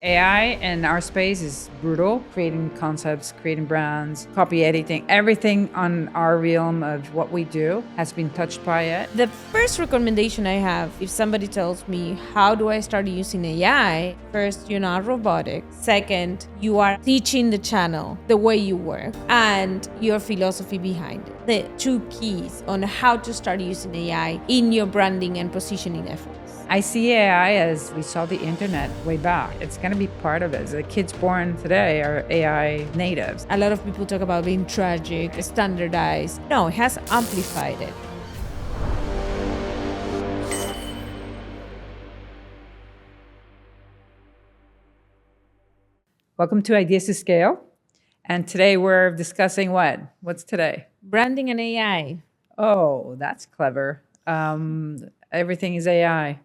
AI in our space is brutal, creating concepts, creating brands, copy editing. Everything on our realm of what we do has been touched by it. The first recommendation I have, if somebody tells me, how do I start using AI? First, you're not robotic. Second, you are teaching the channel the way you work and your philosophy behind it. The two keys on how to start using AI in your branding and positioning efforts. I see AI as we saw the internet way back. It's going to be part of it. The kids born today are AI natives. A lot of people talk about being tragic, standardized. No, it has amplified it. Welcome to Ideas to Scale. And today we're discussing what? What's today? Branding and AI. Oh, that's clever. Everything is AI.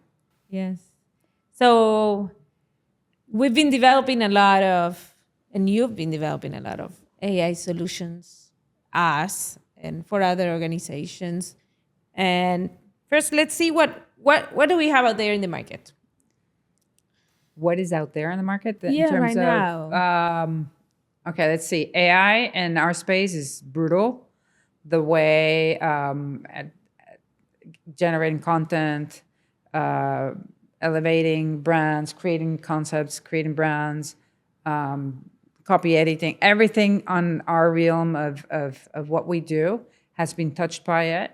Yes. So we've been developing a lot of, and you've been developing a lot of AI solutions, us and for other organizations. And first, let's see what do we have out there in the market? What is out there in the market Yeah, in terms right of now. okay, let's see. AI in our space is brutal. The way generating content, elevating brands, creating concepts, creating brands, copy editing, everything on our realm of what we do has been touched by it.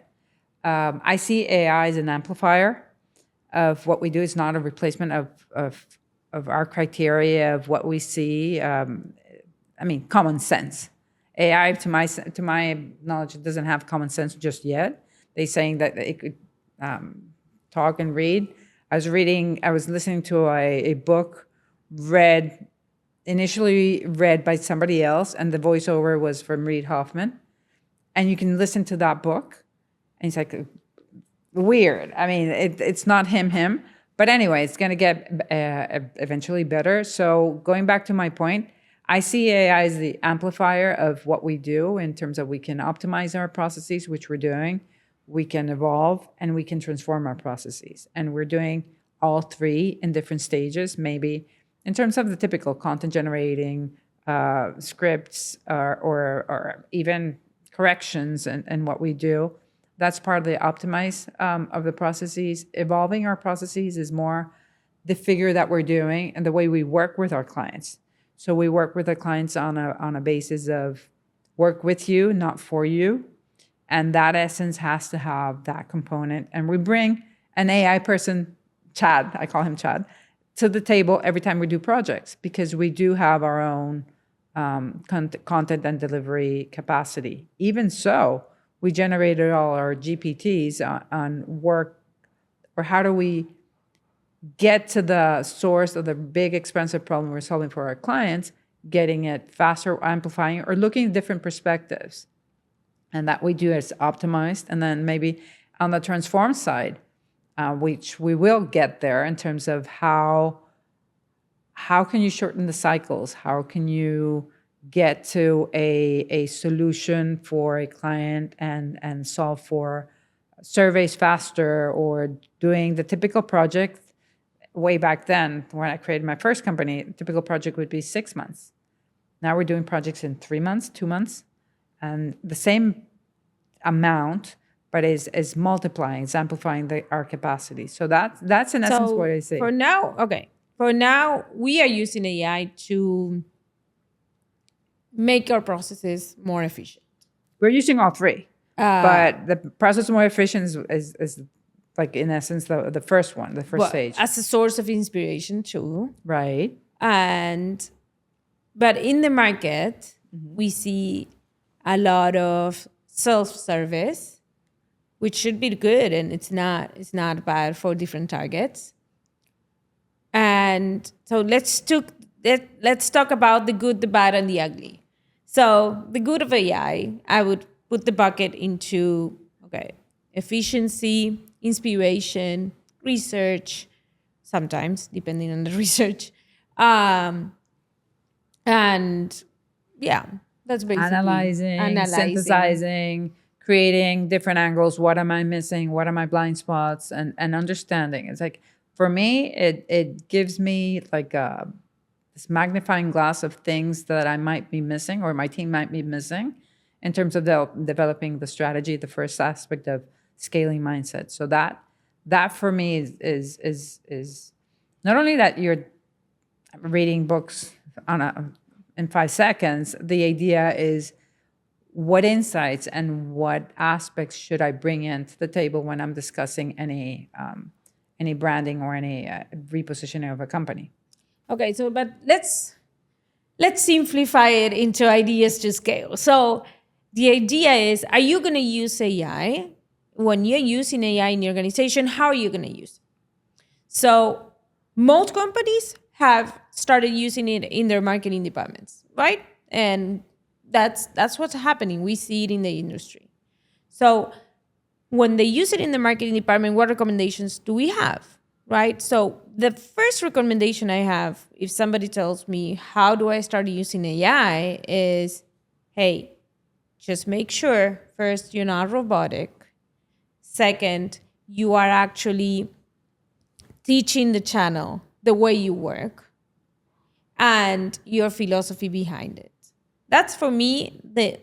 I see AI as an amplifier of what we do. It's not a replacement of our criteria of what we see. Common sense. AI, to my knowledge, it doesn't have common sense just yet. They're saying that it could talk and read. I was listening to a book initially read by somebody else, and the voiceover was from Reid Hoffman. And you can listen to that book, and it's like weird. I mean, it's not him. But anyway, it's going to get eventually better. So going back to my point, I see AI as the amplifier of what we do in terms of we can optimize our processes, which we're doing. We can evolve and we can transform our processes. And we're doing all three in different stages, maybe in terms of the typical content generating scripts or even corrections and what we do. That's part of the optimize of the processes. Evolving our processes is more the figure that we're doing and the way we work with our clients. So we work with our clients on a basis of work with you, not for you. And that essence has to have that component. And we bring an AI person, Chad, I call him Chad, to the table every time we do projects because we do have our own content and delivery capacity. Even so, we generated all our GPTs on work, or how do we get to the source of the big expensive problem we're solving for our clients, getting it faster, amplifying, or looking at different perspectives. And that we do is optimized. And then maybe on the transform side, which we will get there in terms of how can you shorten the cycles? How can you get to a solution for a client and solve for surveys faster, or doing the typical project? Way back then, when I created my first company, a typical project would be 6 months. Now we're doing projects in 3 months, 2 months, and the same amount, but is multiplying, it's amplifying our capacity. So that's in essence what I say. For now, we are using AI to make our processes more efficient. We're using all three, but the process more efficient is like in essence the first one, the first stage. As a source of inspiration too. Right. But in the market, we see a lot of self-service, which should be good, and it's not bad for different targets. And so let's talk about the good, the bad, and the ugly. So the good of AI, I would put the bucket into efficiency, inspiration, research, sometimes depending on the research, and yeah, that's basically analyzing, synthesizing, creating different angles. What am I missing? What are my blind spots? And understanding. It's like, for me, it gives me like this magnifying glass of things that I might be missing or my team might be missing in terms of developing the strategy, the first aspect of scaling mindset. So that for me is not only that you're reading books in 5 seconds. The idea is what insights and what aspects should I bring into the table when I'm discussing any branding or any repositioning of a company. Okay, so but let's simplify it into ideas to scale. So the idea is, are you going to use AI? When you're using AI in your organization, how are you going to use it? So most companies have started using it in their marketing departments, right? And that's what's happening. We see it in the industry. So when they use it in the marketing department, what recommendations do we have, right? So the first recommendation I have, if somebody tells me, how do I start using AI, is, hey, just make sure, first, you're not robotic. Second, you are actually teaching the channel the way you work and your philosophy behind it. That's, for me, the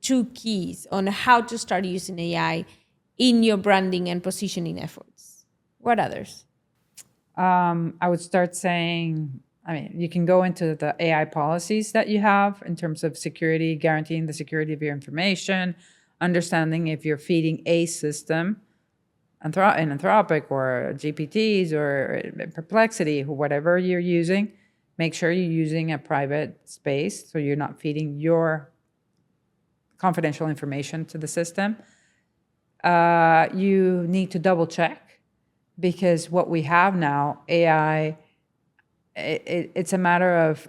2 keys on how to start using AI in your branding and positioning efforts. What others? I would start saying, you can go into the AI policies that you have in terms of security, guaranteeing the security of your information, understanding if you're feeding a system, in Anthropic or GPTs or Perplexity, whatever you're using, make sure you're using a private space so you're not feeding your confidential information to the system. You need to double check, because what we have now, AI, it's a matter of,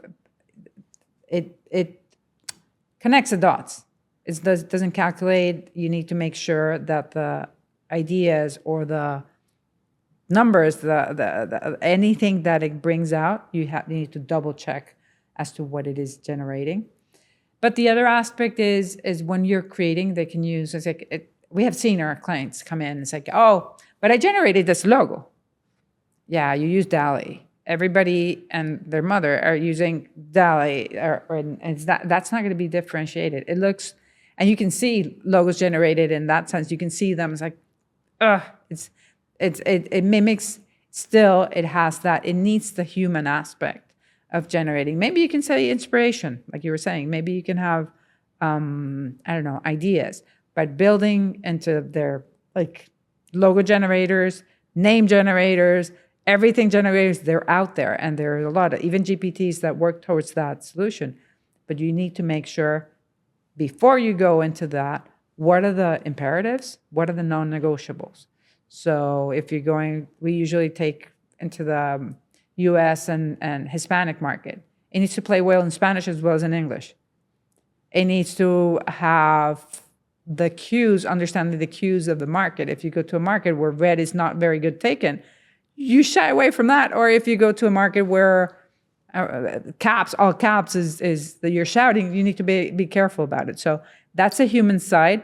it connects the dots. It doesn't calculate. You need to make sure that the ideas or the numbers, the anything that it brings out, you need to double check as to what it is generating. But the other aspect is when you're creating, they can use, it's like, we have seen our clients come in, it's like, oh, but I generated this logo. Yeah, you use DALL-E. Everybody and their mother are using DALL-E, and that's not going to be differentiated. It looks, and you can see logos generated in that sense. You can see them. It's like, it mimics. Still, it has that. It needs the human aspect of generating. Maybe you can say inspiration, like you were saying. Maybe you can have, ideas. But building into their logo generators, name generators, everything generators, they're out there, and there are a lot of even GPTs that work towards that solution. But you need to make sure before you go into that, what are the imperatives? What are the non-negotiables? So if you're going, we usually take into the US and Hispanic market. It needs to play well in Spanish as well as in English. It needs to have the cues, understanding the cues of the market. If you go to a market where red is not very good taken, you shy away from that. Or if you go to a market where all caps is that you're shouting, you need to be careful about it. So that's a human side,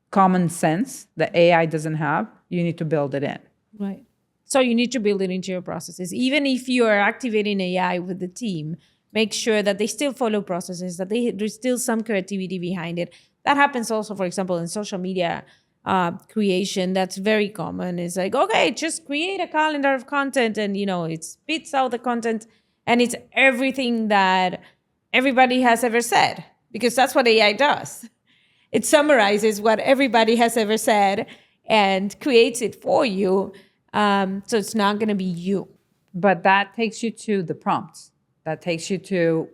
common sense that AI doesn't have. You need to build it in. Right. So you need to build it into your processes. Even if you are activating AI with the team, make sure that they still follow processes, that there's still some creativity behind it. That happens also, for example, in social media creation. That's very common. It's like, okay, just create a calendar of content, and it spits out the content, and it's everything that everybody has ever said, because that's what AI does. It summarizes what everybody has ever said and creates it for you. So it's not going to be you. But that takes you to the prompts. That takes you to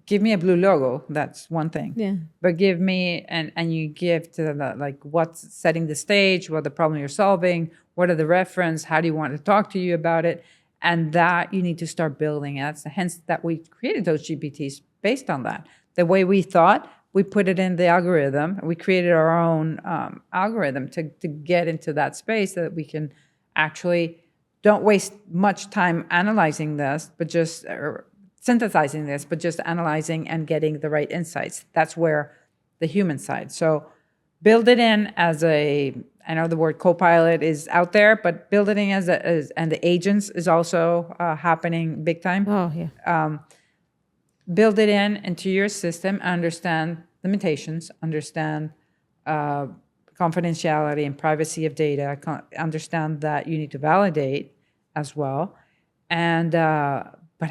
give me a blue logo. That's one thing. Yeah. But give me, and you give to the, what's setting the stage, what the problem you're solving, what are the reference, how do you want to talk to you about it? And that you need to start building. That's hence that we created those GPTs based on that. The way we thought, we put it in the algorithm. We created our own algorithm to get into that space so that we can actually don't waste much time analyzing this, but just synthesizing this, but just analyzing and getting the right insights. That's where the human side. So build it in as a I know the word co-pilot is out there, but building and the agents is also happening big time. Oh, yeah. Build it into your system, understand limitations, understand confidentiality and privacy of data, understand that you need to validate as well. And but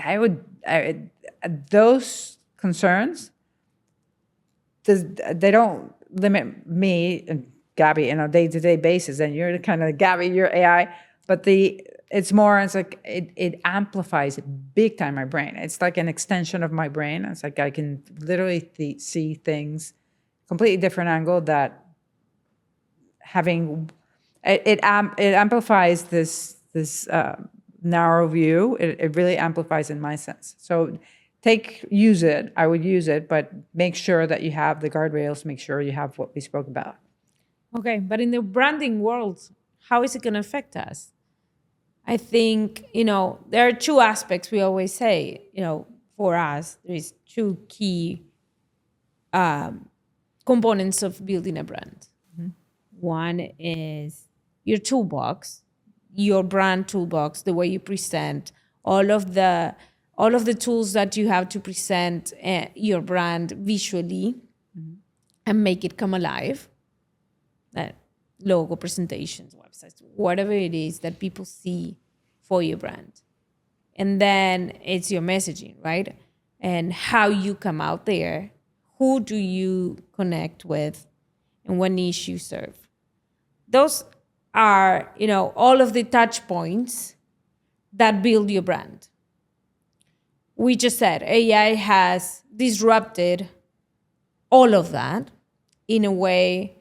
those concerns, they don't limit me and Gabby on a day-to-day basis. And you're kind of Gabby, you're AI, but it's like it amplifies big time my brain. It's like an extension of my brain. It's like I can literally see things completely different angle that having it amplifies this narrow view. It really amplifies in my sense. So use it. I would use it, but make sure that you have the guardrails. Make sure you have what we spoke about. Okay, but in the branding world, how is it going to affect us? I think, there are two aspects we always say, for us, there is two key components of building a brand. Mm-hmm. One is your toolbox, your brand toolbox, the way you present, all of the tools that you have to present your brand visually, mm-hmm. and make it come alive. Logo, presentations, websites, whatever it is that people see for your brand. And then it's your messaging, right? And how you come out there, who do you connect with, and what niche you serve. Those are, all of the touch points that build your brand. We just said AI has disrupted all of that in a way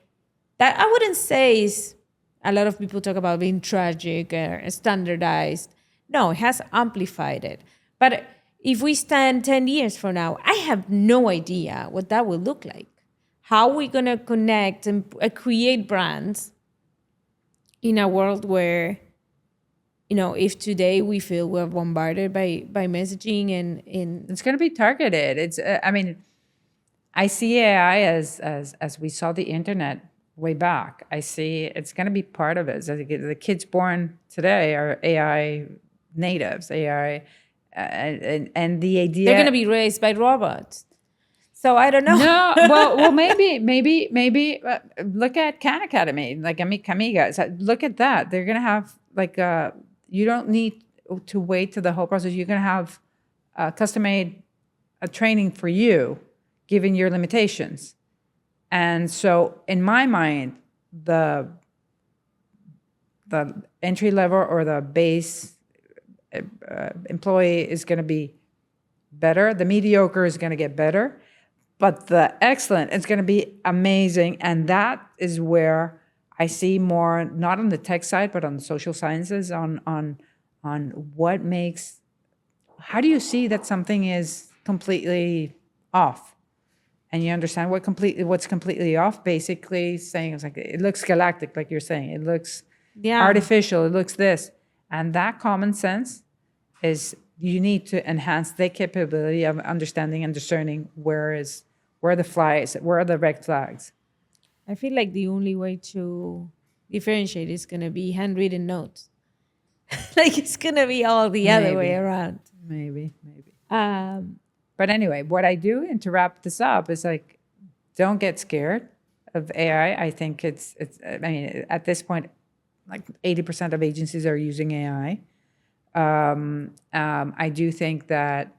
that I wouldn't say is, a lot of people talk about being tragic or standardized. No, it has amplified it. But if we stand 10 years from now, I have no idea what that will look like. How are we going to connect and create brands in a world where, if today we feel we're bombarded by messaging and it's going to be targeted. It's, I see AI as we saw the internet way back. I see it's going to be part of it. So the kids born today are AI natives, AI, and the idea they're going to be raised by robots. So I don't know. No, well, maybe. Look at Khan Academy, like Kamiga. So look at that. They're going to have you don't need to wait to the whole process. You're going to have custom-made training for you, given your limitations. And so, in my mind, the entry level or the base employee is going to be better. The mediocre is going to get better, but the excellent is going to be amazing. And that is where I see more, not on the tech side, but on the social sciences, on what makes. How do you see that something is completely off? And you understand what's completely off, basically saying it's like it looks galactic, like you're saying. It looks artificial, it looks this. And that common sense is you need to enhance the capability of understanding and discerning where are the red flags. I feel like the only way to differentiate is gonna be handwritten notes. Like it's gonna be all the other way around. Maybe. But anyway, what I do, and to wrap this up, is like, don't get scared of AI. I think at this point, like 80% of agencies are using AI. I do think that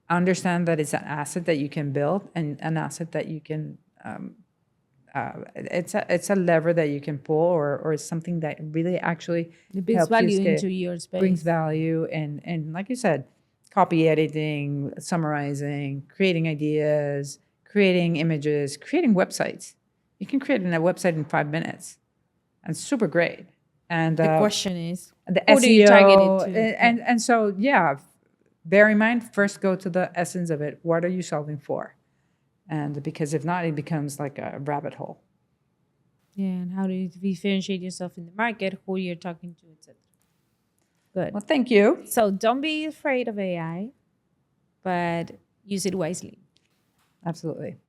understand that it's an asset that you can build and an asset that you can, it's a lever that you can pull or something that really actually brings value into your space. Brings value and like you said, copy editing, summarizing, creating ideas, creating images, creating websites. You can create a website in 5 minutes. And it's super great. And the question is, the who SEO, do you target it to? And so, bear in mind, first go to the essence of it. What are you solving for? And because if not, it becomes like a rabbit hole. Yeah, and how do you differentiate yourself in the market, who you're talking to, etc. Good. Well, thank you. So don't be afraid of AI, but use it wisely. Absolutely.